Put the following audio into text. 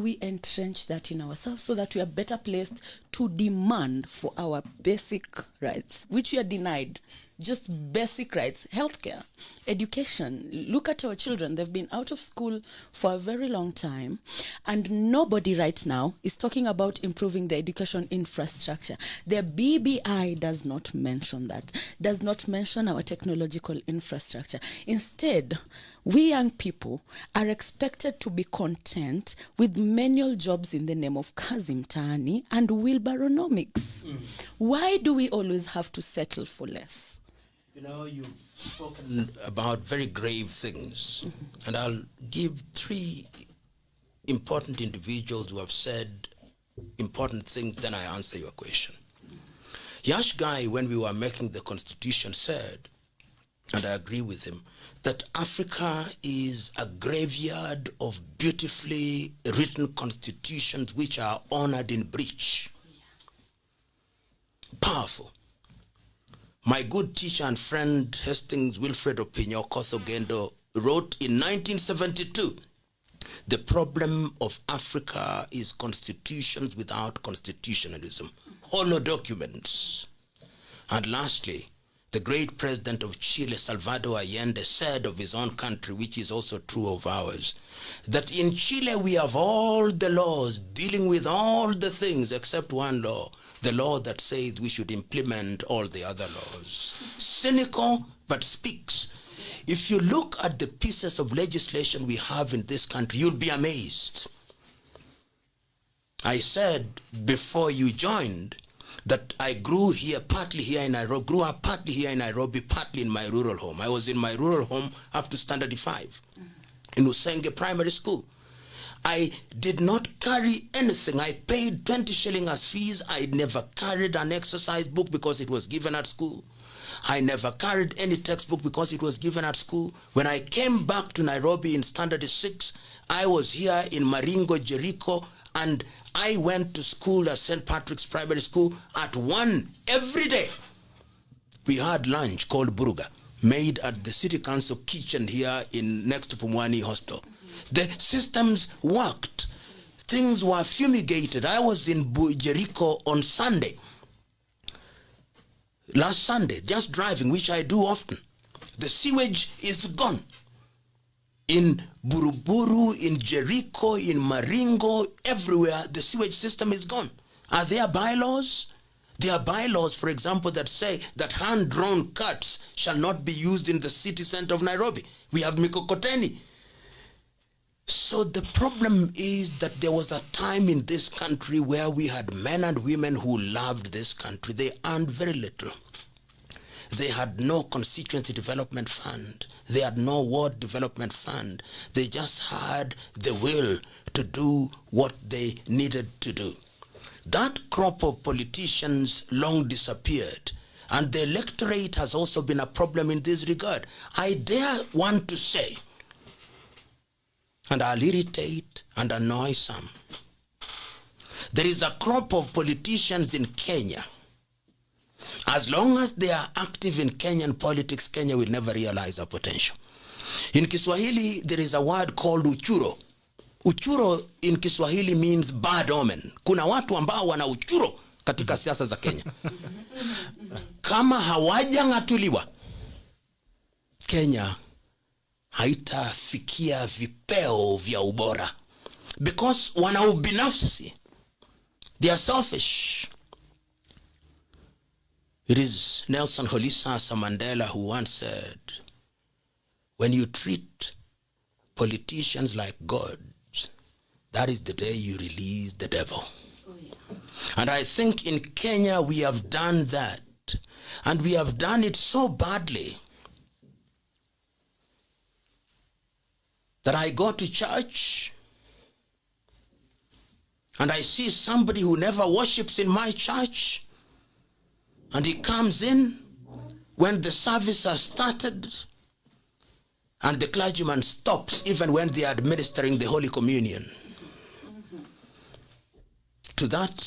We entrench that in ourselves so that we are better placed to demand for our basic rights, which we are denied. Just basic rights, healthcare, education. Look at our children. They've been out of school for a very long time, and nobody right now is talking about improving the education infrastructure. The BBI does not mention that, does not mention our technological infrastructure. Instead, we young people are expected to be content with menial jobs in the name of kazi mtaani and wheelbarrownomics. Why do we always have to settle for less? You know, you've spoken about very grave things, and I'll give three important individuals who have said important things, then I answer your question. Yash Guy, when we were making the Constitution, said, and I agree with him, that Africa is a graveyard of beautifully written constitutions which are honored in breach. Powerful. My good teacher and friend Hastings Wilfred Opinyo Kothogendo wrote in 1972, the problem of Africa is constitutions without constitutionalism, hollow documents. And lastly, the great president of Chile, Salvador Allende, said of his own country, which is also true of ours, that in Chile we have all the laws dealing with all the things except one law, the law that says we should implement all the other laws. Cynical, but speaks. If you look at the pieces of legislation we have in this country, you'll be amazed. I said before you joined that I grew here, partly here in Nairobi, grew up partly here in Nairobi, partly in my rural home. I was in my rural home up to standard 5 in Usenge Primary School. I did not carry anything. I paid 20 shillings as fees. I never carried an exercise book because it was given at school. I never carried any textbook because it was given at school. When I came back to Nairobi in standard 6, I was here in Maringo, Jericho, and I went to school at St. Patrick's Primary School at 1 every day. We had lunch called buruga, made at the city council kitchen here in next to Pumwani Hostel. The systems worked. Things were fumigated. I was in Jericho on Sunday, last Sunday, just driving, which I do often. The sewage is gone. In Buruburu, in Jericho, in Maringo, everywhere, the sewage system is gone. Are there bylaws? There are bylaws, for example, that say that hand-drawn carts shall not be used in the city center of Nairobi. We have mikokoteni. So the problem is that there was a time in this country where we had men and women who loved this country. They earned very little. They had no constituency development fund. They had no ward development fund. They just had the will to do what they needed to do. That crop of politicians long disappeared, and the electorate has also been a problem in this regard. I dare want to say, and I'll irritate and annoy some, there is a crop of politicians in Kenya. As long as they are active in Kenyan politics, Kenya will never realize our potential. In Kiswahili, there is a word called uchuro. Uchuro in Kiswahili means bad omen. Kuna watu ambao wana uchuro katika siasa za Kenya. Kama hawajang'atuliwa, Kenya haitafikia vipeo vya ubora. Because wana ubinafsi. They are selfish. It is Nelson Holisasa Mandela who once said, when you treat politicians like gods, that is the day you release the devil. Oh, yeah. And I think in Kenya we have done that. And we have done it so badly that I go to church and I see somebody who never worships in my church, and he comes in when the service has started, and the clergyman stops even when they are administering the Holy Communion. To that